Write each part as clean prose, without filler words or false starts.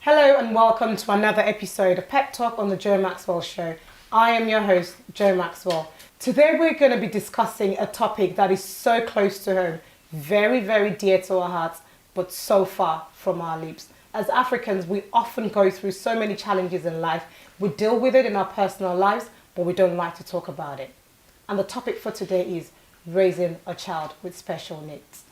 Hello and welcome to another episode of Pep Talk on the Joe Maxwell Show. I am your host, Joe Maxwell. Today we're going to be discussing a topic that is so close to home, very, very dear to our hearts, but so far from our lips. As Africans, we often go through so many challenges in life. We deal with it in our personal lives, but we don't like to talk about it. And the topic for today is raising a child with special needs.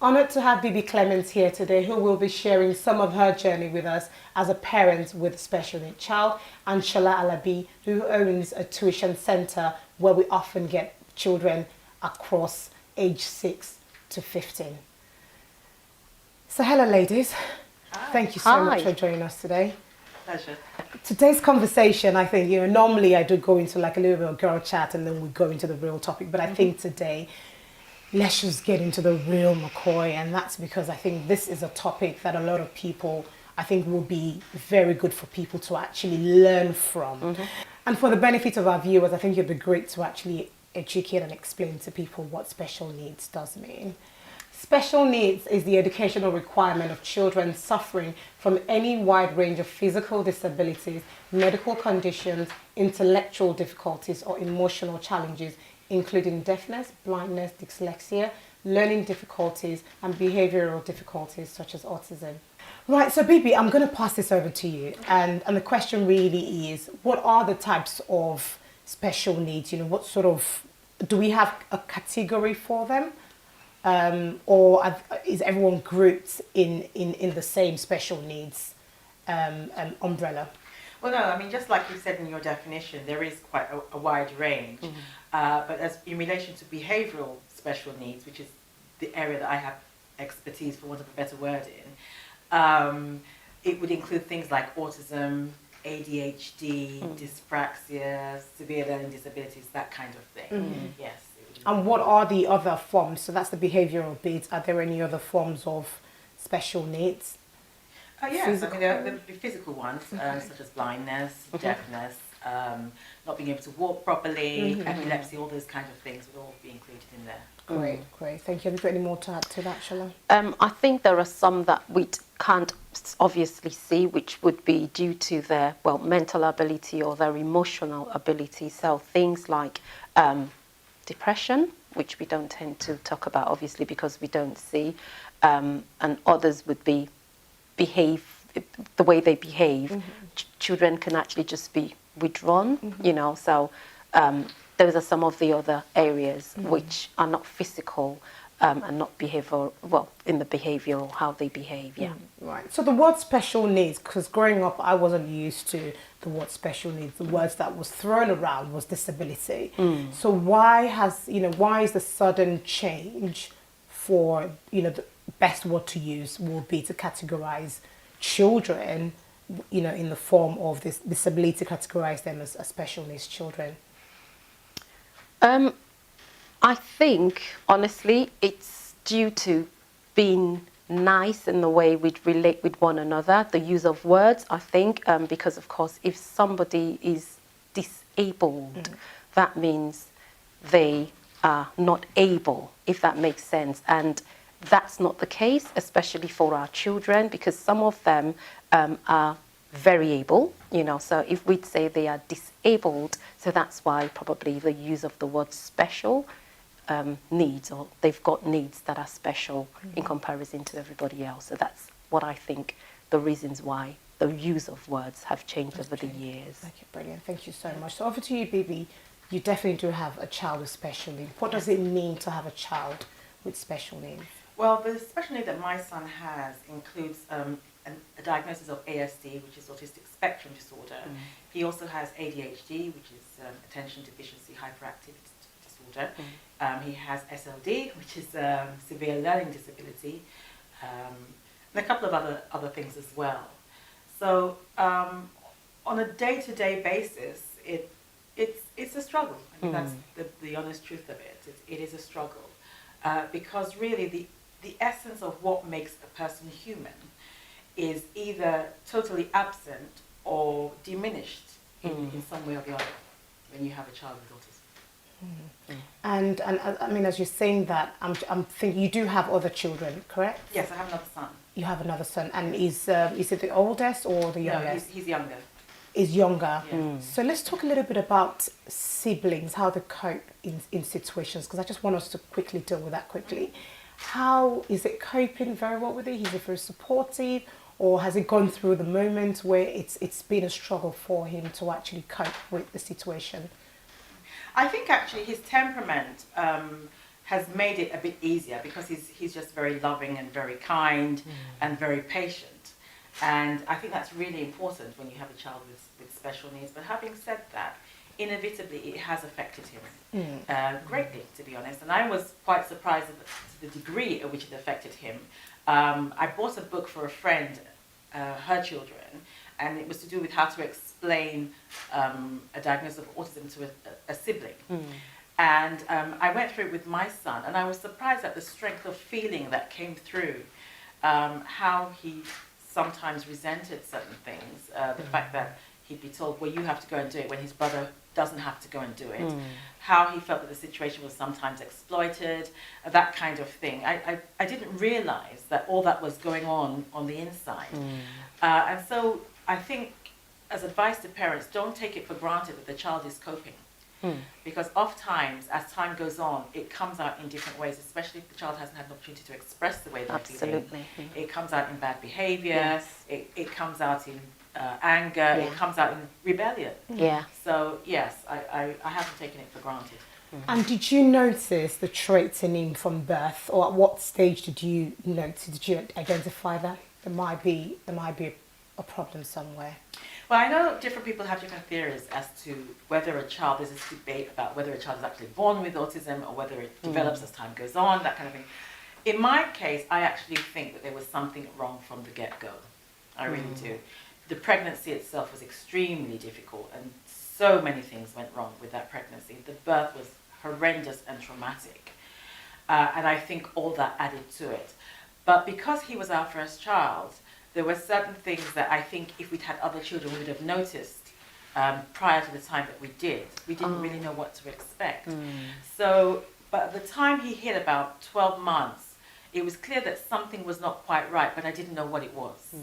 Honoured to have Bibi Clements here today, who will be sharing some of her journey with us as a parent with a special needs child, and Shola Alabi, who owns a tuition centre where we often get children across age 6 to 15. So hello ladies. Hi. Thank you so much for joining us today. Pleasure. Today's conversation, I think, normally I do go into like a little bit of girl chat and then we go into the real topic, but I think today, let's just get into the real McCoy, and that's because I think this is a topic that a lot of people, I think, will be very good for people to actually learn from. And for the benefit of our viewers, I think it'd be great to actually educate and explain to people what special needs does mean. Special needs is the educational requirement of children suffering from any wide range of physical disabilities, medical conditions, intellectual difficulties, or emotional challenges, including deafness, blindness, dyslexia, learning difficulties, and behavioral difficulties such as autism. Right, so Bibi, I'm going to pass this over to you. And the question really is, what are the types of special needs? What sort of, do we have a category for them? Or is everyone grouped in the same special needs umbrella? Well, no, I mean, just like you said in your definition, there is quite a wide range. But as in relation to behavioural special needs, which is the area that I have expertise, for want of a better word, in, it would include things like autism, ADHD, dyspraxia, severe learning disabilities, that kind of thing. Yes. And what are the other forms? So that's the behavioural bit. Are there any other forms of special needs? Yes, I mean, there are the physical ones, such as blindness, deafness, not being able to walk properly, epilepsy, all those kinds of things would all be included in there. Great. Thank you. Have you got any more to add to that, Shola? I think there are some that we can't obviously see, which would be due to their, mental ability or their emotional ability. So things like depression, which we don't tend to talk about, obviously, because we don't see, and others would be the way they behave. Children can actually just be withdrawn, so those are some of the other areas which are not physical and not behavioral, in the behavioral, how they behave, Right. So the word special needs, because growing up I wasn't used to the word special needs. The words that was thrown around was disability. So why is the sudden change for, the best word to use will be to categorize children, in the form of this disability, categorize them as special needs children? I think, honestly, it's due to being nice in the way we relate with one another, the use of words, I think, because, of course, if somebody is disabled, that means they are not able, if that makes sense. And that's not the case, especially for our children, because some of them are very able, so if we'd say they are disabled, so that's why probably the use of the word special needs, or they've got needs that are special in comparison to everybody else. So that's what I think the reasons why the use of words have changed over the years. Okay, brilliant. Thank you so much. So over to you, Bibi. You definitely do have a child with special needs. What does it mean to have a child with special needs? Well, the special need that my son has includes a diagnosis of ASD, which is autistic spectrum disorder. He also has ADHD, which is attention deficiency hyperactivity disorder. He has SLD, which is severe learning disability, and a couple of other things as well. So on a day-to-day basis, it's a struggle. I mean, that's the honest truth of it. It is a struggle because really the essence of what makes a person human is either totally absent or diminished in some way or the other when you have a child with autism. And I mean, as you're saying that, I'm thinking you do have other children, correct? Yes, I have another son. you have another son, and is it the oldest or the No, youngest? he's younger. Is younger. Yeah. So let's talk a little bit about siblings, how they cope in situations, because I just want us to quickly deal with that quickly. How is it coping very well with it? Is it very supportive, or has it gone through the moment where it's been a struggle for him to actually cope with the situation? I think actually his temperament has made it a bit easier because he's just very loving and very kind and very patient. And I think that's really important when you have a child with special needs. But having said that, inevitably it has affected him greatly, to be honest. And I was quite surprised at the degree at which it affected him. I bought a book for a friend, her children, and it was to do with how to explain a diagnosis of autism to a sibling. And I went through it with my son, and I was surprised at the strength of feeling that came through, how he sometimes resented certain things, the fact that he'd be told, well, you have to go and do it when his brother doesn't have to go and do it, how he felt that the situation was sometimes exploited, that kind of thing. I didn't realize that all that was going on the inside. And so I think, as advice to parents, don't take it for granted that the child is coping. Because oftentimes, as time goes on, it comes out in different ways, especially if the child hasn't had an opportunity to express the way they're feeling. It comes out in bad behavior, it comes out in anger, it comes out in rebellion. So yes, I haven't taken it for granted. And did you notice the traits in him from birth, or at what stage did you notice, did you identify that there might be a problem somewhere? Well, I know different people have different theories as to whether a child, there's this debate about whether a child is actually born with autism or whether it develops as time goes on, that kind of thing. In my case, I actually think that there was something wrong from the get-go. I really do. The pregnancy itself was extremely difficult, and so many things went wrong with that pregnancy. The birth was horrendous and traumatic, and I think all that added to it. But because he was our first child, there were certain things that I think if we'd had other children, we would have noticed prior to the time that we did. We didn't really know what to expect. So, but at the time he hit about 12 months, it was clear that something was not quite right, but I didn't know what it was.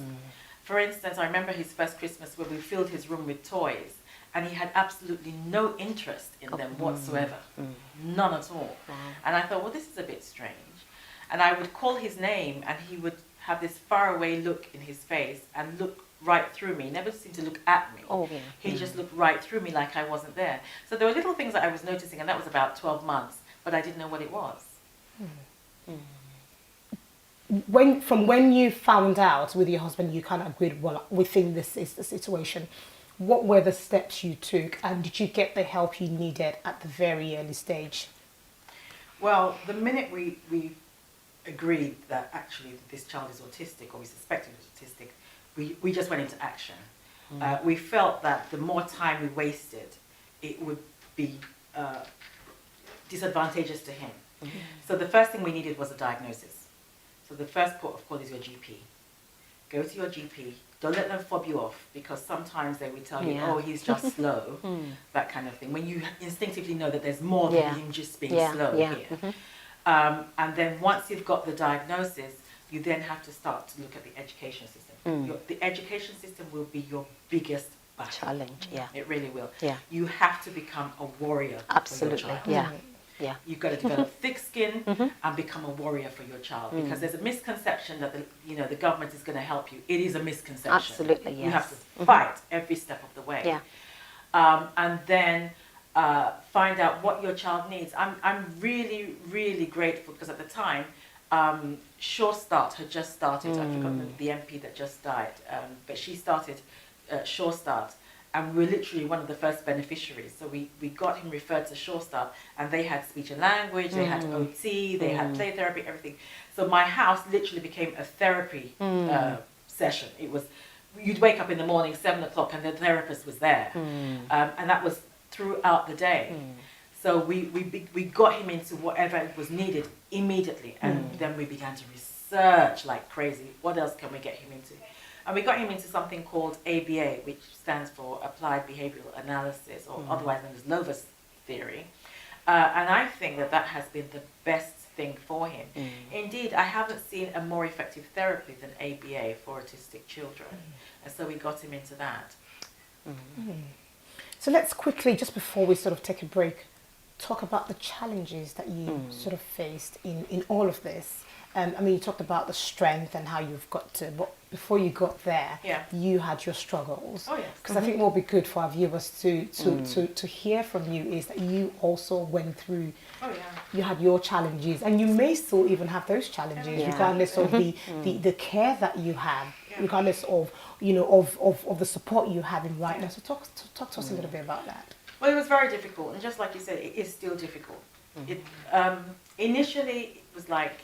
For instance, I remember his first Christmas where we filled his room with toys, and he had absolutely no interest in them whatsoever. None at all. And I thought, well, this is a bit strange. And I would call his name, and he would have this faraway look in his face and look right through me. He never seemed to look at me. He just looked right through me like I wasn't there. So there were little things that I was noticing, and that was about 12 months, but I didn't know what it was. From when you found out with your husband, you kind of agreed, well, we think this is the situation. What were the steps you took, and did you get the help you needed at the very early stage? Well, the minute we agreed that actually this child is autistic, or we suspected he was autistic, we just went into action. We felt that the more time we wasted, it would be disadvantageous to him. So the first thing we needed was a diagnosis. So the first port of call is your GP. Go to your GP. Don't let them fob you off, because sometimes they will tell you, oh, he's just slow, that kind of thing, when you instinctively know that there's more than him just being slow here. And then once you've got the diagnosis, you then have to start to look at the education system. The education system will be your biggest battle. Challenge, It really will. You have to become a warrior for your child. You've got to develop thick skin and become a warrior for your child, because there's a misconception that the government is going to help you. It is a misconception. Absolutely, yes. You have to fight every step of the way. And then find out what your child needs. I'm really, really grateful, because at the time, Sure Start had just started. I've forgotten the MP that just died, but she started Sure Start. And we were literally one of the first beneficiaries. So we got him referred to Sure Start, and they had speech and language, they had OT, they had play therapy, everything. So my house literally became a therapy session. It was, you'd wake up in the morning, 7 o'clock, and the therapist was there. And that was throughout the day. So we got him into whatever was needed immediately, and then we began to research like crazy. What else can we get him into? And we got him into something called ABA, which stands for Applied Behavioral Analysis, or otherwise known as Lova's theory. And I think that has been the best thing for him. Indeed, I haven't seen a more effective therapy than ABA for autistic children. And so we got him into that. So let's quickly, just before we sort of take a break, talk about the challenges that you sort of faced in all of this. I mean, you talked about the strength and how you've got to, but before you got there, you had your struggles. Oh, yes. Because I think what would be good for our viewers to hear from you is that you also went through, you had your challenges, and you may still even have those challenges, regardless of the care that you have, regardless of, you know, of the support you have in right now. So talk to us a little bit about that. Well, it was very difficult, and just like you said, it is still difficult. Initially, it was like,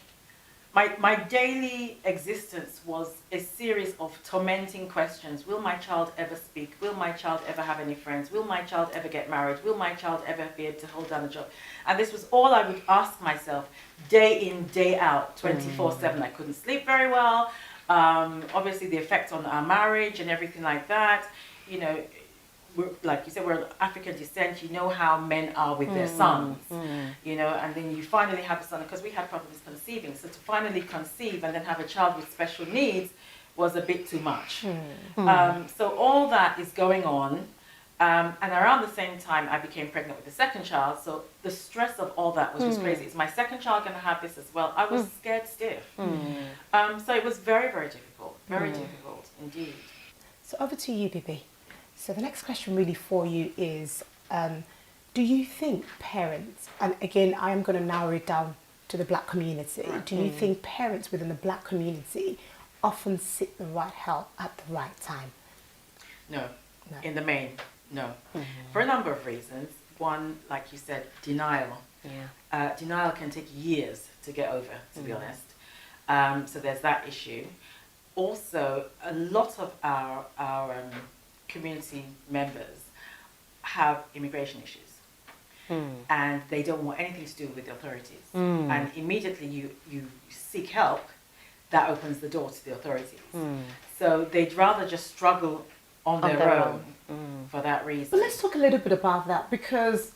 my daily existence was a series of tormenting questions. Will my child ever speak? Will my child ever have any friends? Will my child ever get married? Will my child ever be able to hold down a job? And this was all I would ask myself day in, day out, 24/7. I couldn't sleep very well. Obviously, the effect on our marriage and everything like that. You know, like you said, we're of African descent. You know how men are with their sons, you know, and then you finally have a son, because we had problems conceiving. So to finally conceive and then have a child with special needs was a bit too much. So all that is going on. And around the same time, I became pregnant with the second child. So the stress of all that was just crazy. Is my second child going to have this as well? I was scared stiff. So it was very, very difficult. Very difficult indeed. So over to you, Bibi. So the next question really for you is, do you think parents, and again, I am going to narrow it down to the black community, do you think parents within the black community often seek the right help at the right time? No. In the main, no. For a number of reasons. One, like you said, denial. Denial can take years to get over, to be honest. So there's that issue. Also, a lot of our community members have immigration issues, and they don't want anything to do with the authorities. And immediately you seek help, that opens the door to the authorities. So they'd rather just struggle on their own for that reason. But let's talk a little bit about that, because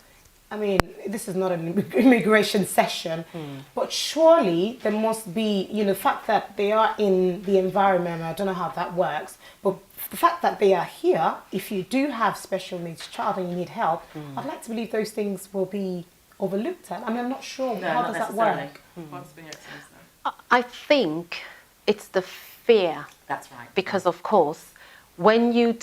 I mean, this is not an immigration session, but surely there must be, you know, the fact that they are in the environment, I don't know how that works, but the fact that they are here, if you do have special needs child and you need help, I'd like to believe those things will be overlooked. I mean, I'm not sure. No, how not does that necessarily. work? What's been your experience now? I think it's the fear. That's right. Because, of course, when you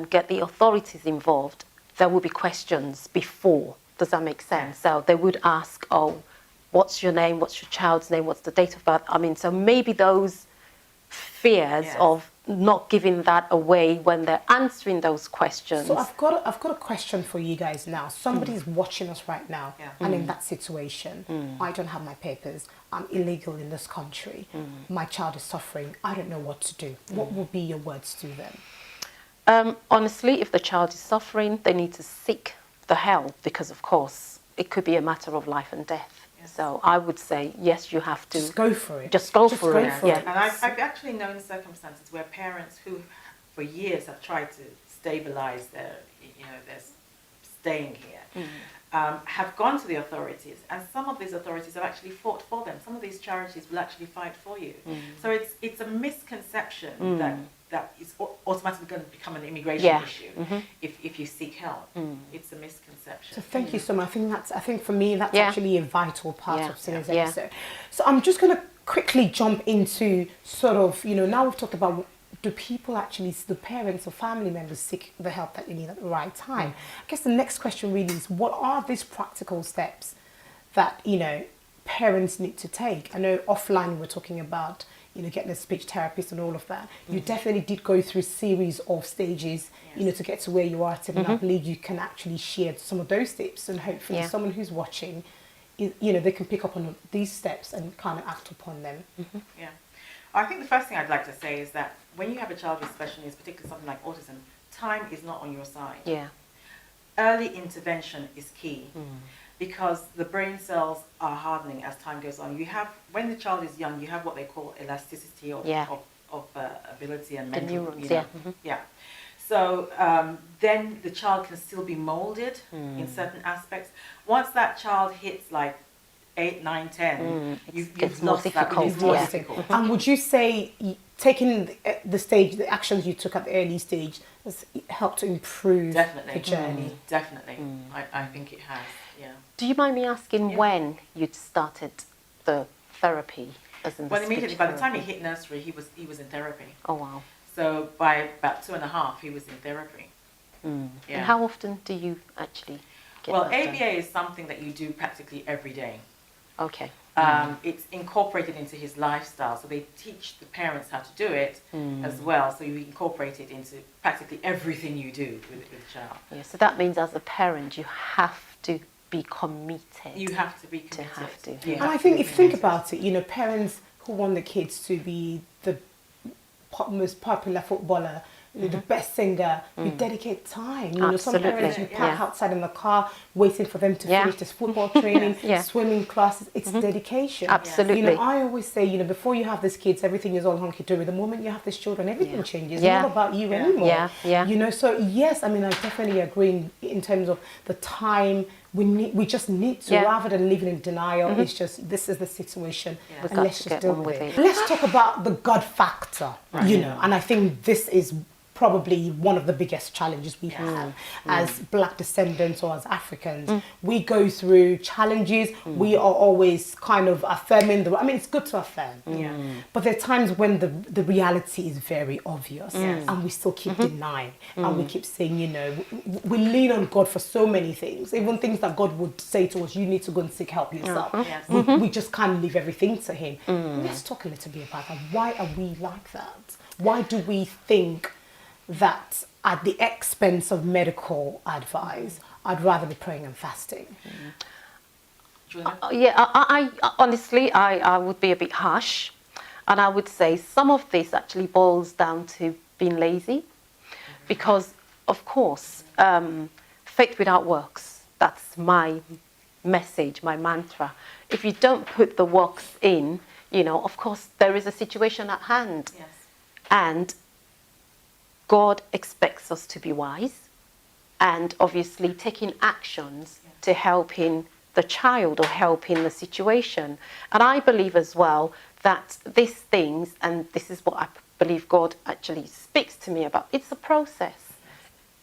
get the authorities involved, there will be questions before. Does that make sense? So they would ask, oh, what's your name? What's your child's name? What's the date of birth? I mean, so maybe those fears of not giving that away when they're answering those questions. So I've got a question for you guys now. Somebody's watching us right now and in that situation. I don't have my papers. I'm illegal in this country. My child is suffering. I don't know what to do. What would be your words to them? Honestly, if the child is suffering, they need to seek the help, because of course it could be a matter of life and death. So I would say, yes, you have to just go for it. Just go for it. And I've actually known circumstances where parents who for years have tried to stabilize their, you know, their staying here, have gone to the authorities, and some of these authorities have actually fought for them. Some of these charities will actually fight for you. So it's a misconception that is automatically going to become an immigration issue if you seek help. It's a misconception. So thank you so much. I think for me that's actually a vital part of today's episode. So I'm just going to quickly jump into sort of, you know, now we've talked about, do people actually, the parents or family members seek the help that you need at the right time? I guess the next question really is, what are these practical steps that, you know, parents need to take? I know offline we're talking about, you know, getting a speech therapist and all of that. You definitely did go through a series of stages, you know, to get to where you are today. And I believe you can actually share some of those tips, and hopefully someone who's watching, you know, they can pick up on these steps and kind of act upon them. Yeah. I think the first thing I'd like to say is that when you have a child with special needs, particularly something like autism, time is not on your side. Early intervention is key. Because the brain cells are hardening as time goes on. You have, when the child is young, you have what they call elasticity of ability and mental. Neurons, you know, So then the child can still be molded in certain aspects. Once that child hits like 8, 9, 10, It gets you've more lost that. difficult, It's more yeah. difficult. And would you say taking the stage, the actions you took at the early stage, has helped to improve Definitely. the journey? Definitely. I think it has, yeah. Do you mind me asking Yeah. when you'd started the therapy, as in the Well, immediately, speech by the time he therapy? hit nursery, he was in therapy. Oh, wow. So by about 2.5, he was in therapy. Mm. Yeah. And how often do you actually get Well, that done? ABA is something that you do practically every day. Okay. It's incorporated into his lifestyle, so they teach the parents how to do it as well. So you incorporate it into practically everything you do with the child. Yeah, so that means as a parent, you have to be committed. You have to be To committed. have to. You And have I to think be if you think committed. about it, you know, parents who want the kids to be the most popular footballer, the best singer, you dedicate time. You know, some Absolutely, parents you park yeah. outside in the car waiting for them to Yeah. finish this football training, Yeah. swimming classes. It's dedication. Absolutely. You know, I always say, you know, before you have these kids, everything is all hunky-dory. The moment you have these children, everything Yeah. changes. Yeah. It's not about you Yeah. anymore. Yeah, yeah. You know, so yes, I mean, I definitely agree in terms of the time we just need to, Yeah. rather than living in denial, it's just, this is the situation, Yeah. We've and got let's to just get deal on with with it. it. Let's talk about the God factor, you know, and I think this is probably one of the biggest challenges we have as Black descendants or as Africans. We go through challenges. We are always kind of affirming I mean, it's good to affirm, Yeah. but there are times when the reality is very obvious, and we still keep denying, and we keep saying, you know, we lean on God for so many things, even things that God would say to us, you need to go and seek help yourself. Yes. We just can't leave everything to Him. Let's talk a little bit about that. Why are we like that? Why do we think that at the expense of medical advice, I'd rather be praying and fasting? Do you wanna- Yeah, I honestly, I would be a bit harsh, and I would say some of this actually boils down to being lazy, because of course, faith without works, that's my message, my mantra. If you don't put the works in, you know, of course, there is a situation at hand, Yes. and God expects us to be wise, and obviously taking actions to helping the child or helping the situation. And I believe as well that these things, and this is what I believe God actually speaks to me about, it's a process.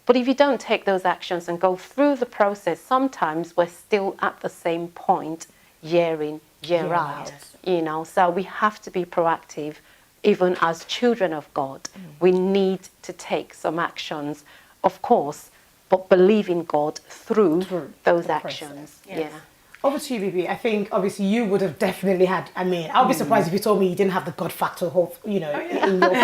But if you don't take those actions and go through the process, sometimes we're still at the same point year in, year Year out. out. You know, so we have to be proactive. Even as children of God, we need to take some actions, of course, but believe in God through those the actions. Yes. Yeah. Over to you, Bibi. I think obviously you would have definitely had. I mean, I'll be surprised if you told me you didn't have the God factor, you know, in your.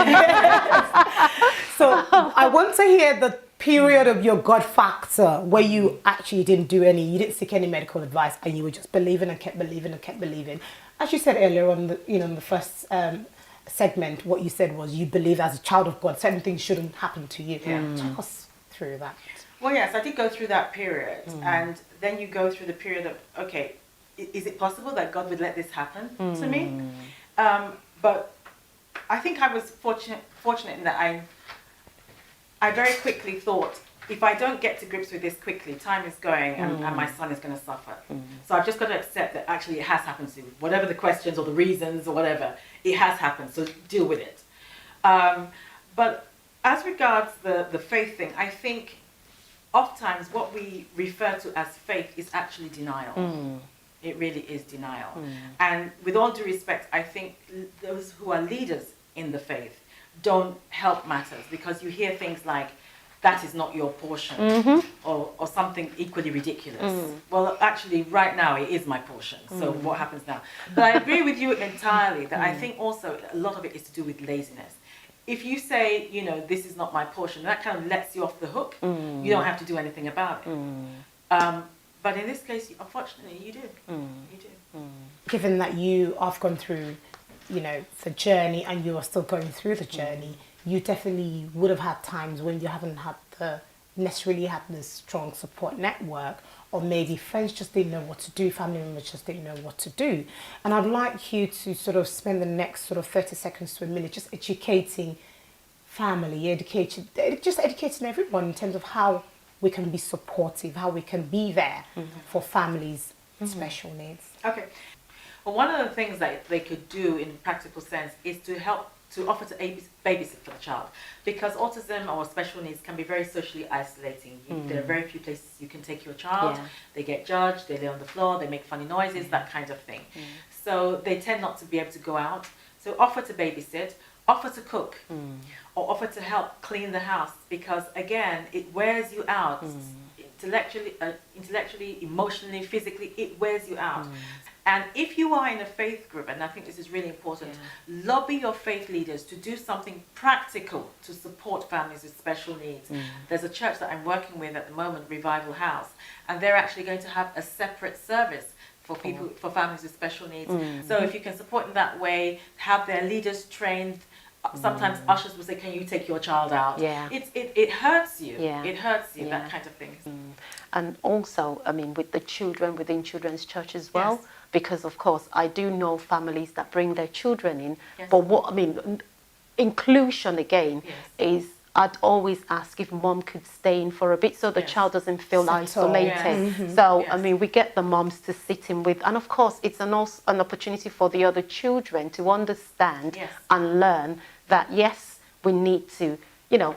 So I want to hear the period of your God factor where you actually didn't you didn't seek any medical advice, and you were just believing and kept believing and kept believing. As you said earlier on, in the first segment, what you said was you believe as a child of God, certain things shouldn't happen to you. Yeah. Talk us through that. Well, yes, I did go through that period, and then you go through the period of, okay, is it possible that God would let this happen to me? But I think I was fortunate in that I very quickly thought, if I don't get to grips with this quickly, time is going and my son is going to suffer. So I've just got to accept that actually it has happened to me. Whatever the questions or the reasons or whatever, it has happened, so deal with it. But as regards the faith thing, I think oftentimes what we refer to as faith is actually denial. It really is denial. And with all due respect, I think those who are leaders in the faith don't help matters, because you hear things like, that is not your portion, or something equally ridiculous. Well, actually, right now, it is my portion. So what happens now? But I agree with you entirely that I think also a lot of it is to do with laziness. If you say, you know, this is not my portion, that kind of lets you off the hook. You don't have to do anything about it. But in this case, unfortunately, you do. You do. Given that you have gone through, you know, the journey, and you are still going through the journey, you definitely would have had times when you haven't had necessarily had this strong support network, or maybe friends just didn't know what to do, family members just didn't know what to do. And I'd like you to sort of spend the next sort of 30 seconds to a minute just educating family, educating everyone in terms of how we can be supportive, how we can be there for families special needs? Okay. Well, one of the things that they could do in practical sense is to help to offer to babysit for the child, because autism or special needs can be very socially isolating. There are very few places you can take your child. They get judged, they lay on the floor, they make funny noises, that kind of thing. So they tend not to be able to go out. So offer to babysit, offer to cook, or offer to help clean the house, because again, it wears you out. Intellectually, emotionally, physically, it wears you out. And if you are in a faith group, and I think this is really important, lobby your faith leaders to do something practical to support families with special needs. There's a church that I'm working with at the moment, Revival House, and they're actually going to have a separate service for people, for families with special needs. So if you can support in that way, have their leaders trained. Sometimes ushers will say, "Can you take your child out?" It hurts you. It hurts you. That kind of thing. And also, I mean, with the children within children's church as well, because of course I do know families that bring their children in. But what I mean, inclusion again is, I'd always ask if mom could stay in for a bit so the child doesn't feel isolated. So, I mean, we get the moms to sit in with, and of course, it's an opportunity for the other children to understand and learn that, yes, we need to, you know,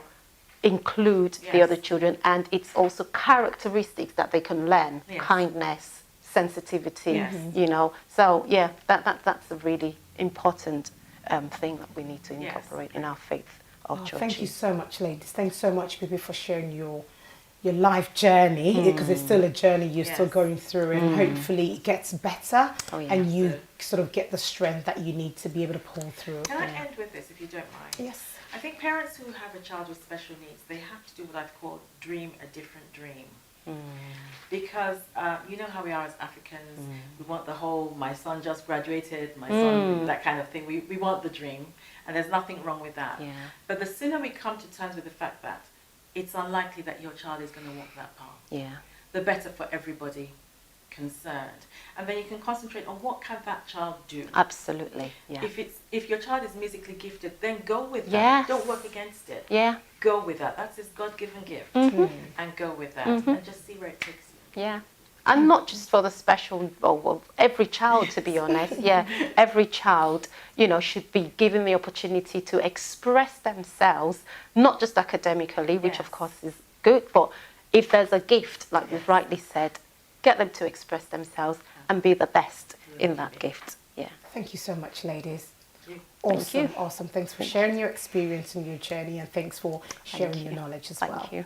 include the other children, and it's also characteristics that they can learn, kindness, sensitivity, you know. So, yeah, that's a really important thing that we need to incorporate in our faith. Thank you so much, ladies. Thanks so much, Bibi, for sharing your life journey, because it's still a journey you're still going through, and hopefully it gets better and you sort of get the strength that you need to be able to pull through. Can I end with this, if you don't mind? Yes. I think parents who have a child with special needs, they have to do what I've called dream a different dream. Because you know how we are as Africans, we want the whole, my son just graduated, my son, that kind of thing. We want the dream, and there's nothing wrong with that. But the sooner we come to terms with the fact that it's unlikely that your child is going to walk that path, the better for everybody concerned. And then you can concentrate on what can that child do. Absolutely. If your child is musically gifted, then go with that. Don't work against it. Go with that. That's his God-given gift. And go with that and just see where it takes you. And not just for the special, well, every child, to be honest. Every child, you know, should be given the opportunity to express themselves, not just academically, which of course is good, but if there's a gift, like you've rightly said, get them to express themselves and be the best in that gift. Thank you so much, ladies. Awesome. Thank you. Awesome. Thanks for sharing your experience and your journey, and thanks for sharing your knowledge as well. Thank you.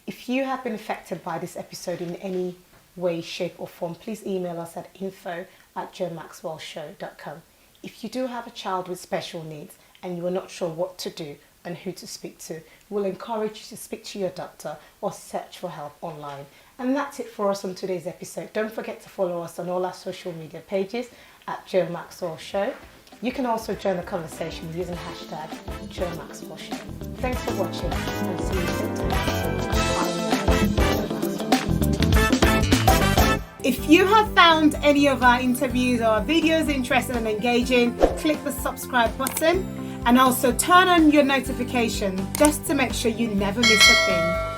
If you have been affected by this episode in any way, shape or form, please email us at info@joemaxwellshow.com. If you do have a child with special needs and you are not sure what to do and who to speak to, we'll encourage you to speak to your doctor or search for help online. And that's it for us on today's episode. Don't forget to follow us on all our social media pages at Joe Maxwell Show. You can also join the conversation using hashtag Joe Maxwell Show. Thanks for watching, and see you next time. If you have found any of our interviews or videos interesting and engaging, click the subscribe button and also turn on your notification just to make sure you never miss a thing.